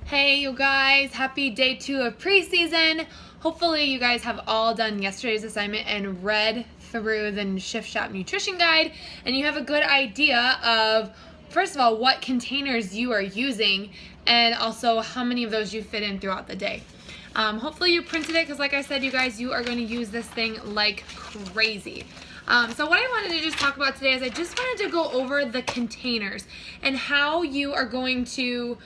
Hey you guys, happy day 2 of preseason. Hopefully you guys have all done yesterday's assignment and read through the Shift Shop Nutrition Guide, and you have a good idea of, first of all, what containers you are using and also how many of those you fit in throughout the day. Hopefully you printed it because like I said, you guys, you are going to use this thing like crazy. So what I wanted to just talk about today is I just wanted to go over the containers and how you are going to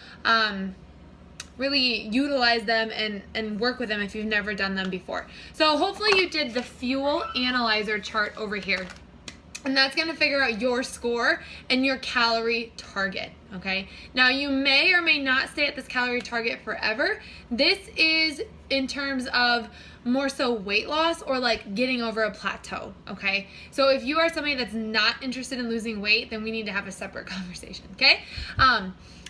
really utilize them and work with them if you've never done them before. So hopefully you did the fuel analyzer chart over here. And that's going to figure out your score and your calorie target, okay? Now, you may or may not stay at this calorie target forever. This is in terms of more so weight loss or like getting over a plateau, okay? So if you are somebody that's not interested in losing weight, then we need to have a separate conversation, okay?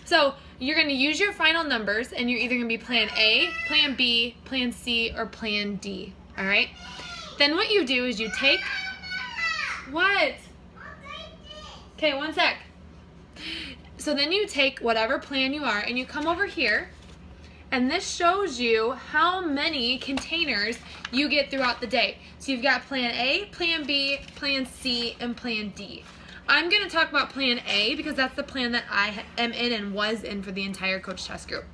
So you're going to use your final numbers, and you're either going to be plan A, plan B, plan C, or plan D, all right? Then what you do is you take... What? Okay, one sec. So then you take whatever plan you are and you come over here, and this shows you how many containers you get throughout the day. So you've got plan A, plan B, plan C, and plan D. I'm going to talk about plan A because that's the plan that I am in and was in for the entire Coach Test group.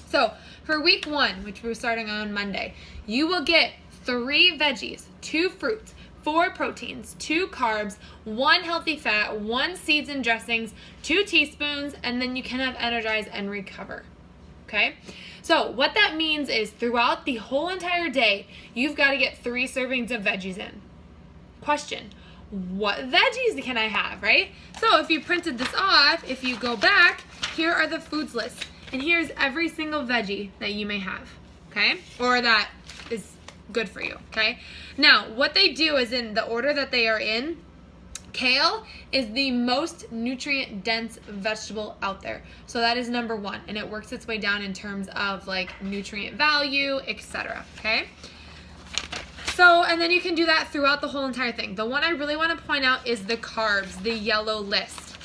So for week 1, which we're starting on Monday, you will get 3 veggies, 2 fruits, 4 proteins, 2 carbs, 1 healthy fat, 1 seeds and dressings, 2 teaspoons, and then you can have Energize and Recover. Okay? So what that means is throughout the whole entire day, you've got to get 3 servings of veggies in. Question: what veggies can I have, right? So if you printed this off, if you go back, here are the foods list. And here's every single veggie that you may have, okay? Or that is good for you, okay? Now, what they do is in the order that they are in, kale is the most nutrient-dense vegetable out there. So that is number 1, and it works its way down in terms of like nutrient value, etc., okay? So, and then you can do that throughout the whole entire thing. The one I really want to point out is the carbs, the yellow list.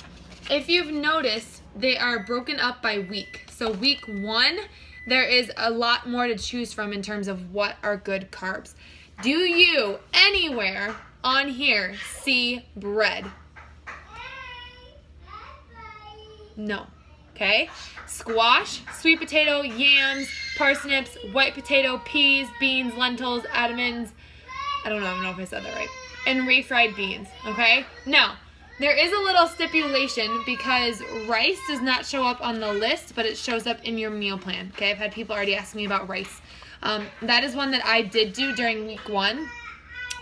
If you've noticed, they are broken up by week. So week 1, there is a lot more to choose from in terms of what are good carbs. Do you anywhere on here see bread? No. Okay? Squash, sweet potato, yams, parsnips, white potato, peas, beans, lentils, almonds. I don't know if I said that right. And refried beans. Okay? Now, there is a little stipulation because rice does not show up on the list, but it shows up in your meal plan. Okay? I've had people already ask me about rice. That is one that I did do during week 1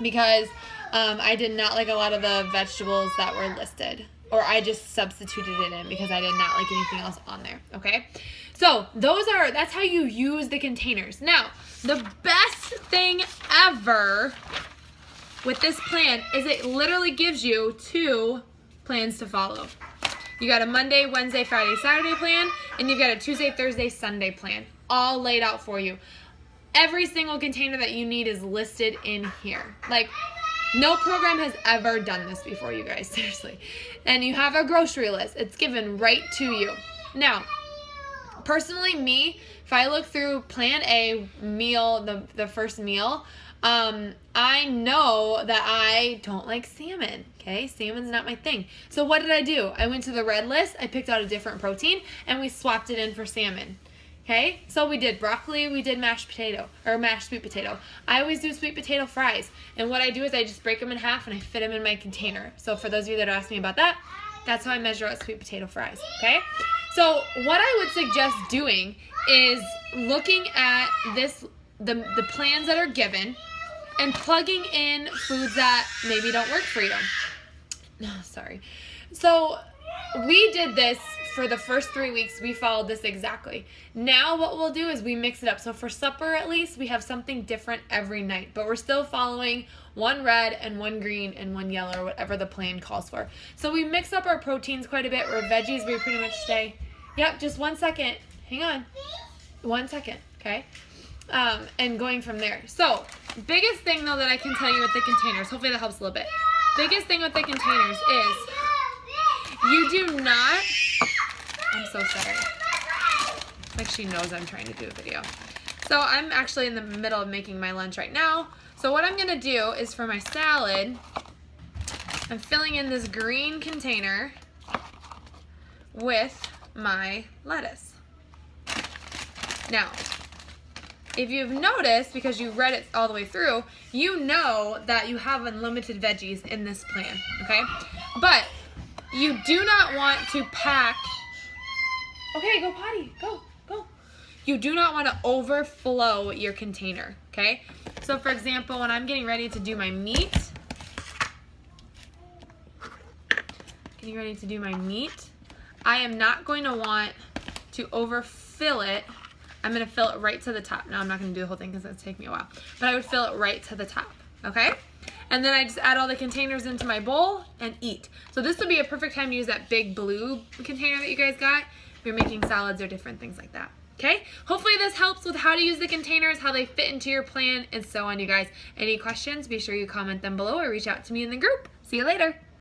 because I did not like a lot of the vegetables that were listed. Or I just substituted it in because I did not like anything else on there, okay? So that's how you use the containers. Now, the best thing ever with this plan is it literally gives you 2 plans to follow. You got a Monday, Wednesday, Friday, Saturday plan, and you've got a Tuesday, Thursday, Sunday plan, all laid out for you. Every single container that you need is listed in here. Like, no program has ever done this before, you guys, seriously. And you have a grocery list. It's given right to you. Now, personally, me, if I look through Plan A meal, the first meal, I know that I don't like salmon, okay? Salmon's not my thing. So what did I do? I went to the red list, I picked out a different protein, and we swapped it in for salmon. Okay, so we did broccoli, we did mashed potato, or mashed sweet potato. I always do sweet potato fries. And what I do is I just break them in half and I fit them in my container. So for those of you that ask me about that, that's how I measure out sweet potato fries, okay? So what I would suggest doing is looking at the plans that are given and plugging in foods that maybe don't work for you. No, sorry. So we did this for the first 3 weeks. We followed this exactly. Now what we'll do is we mix it up. So for supper at least, we have something different every night. But we're still following 1 red and 1 green and 1 yellow or whatever the plan calls for. So we mix up our proteins quite a bit. Where veggies, we pretty much stay. Yep, just 1 second. Hang on. 1 second, okay? And going from there. So biggest thing though that I can tell you with the containers, hopefully that helps a little bit. Biggest thing with the containers is you do not, I'm so sorry. Like she knows I'm trying to do a video. So I'm actually in the middle of making my lunch right now. So what I'm gonna do is for my salad, I'm filling in this green container with my lettuce. Now, if you've noticed, because you read it all the way through, you know that you have unlimited veggies in this plan, okay? But you do not want to pack. Okay, go potty, go. You do not want to overflow your container, okay? So for example, when I'm getting ready to do my meat, I am not going to want to overfill it. I'm going to fill it right to the top. Now I'm not going to do the whole thing because it's take me a while, but I would fill it right to the top, okay? And then I just add all the containers into my bowl and eat. So this would be a perfect time to use that big blue container that you guys got if you're making salads or different things like that. Okay, hopefully this helps with how to use the containers, how they fit into your plan, and so on, you guys. Any questions, be sure you comment them below or reach out to me in the group. See you later.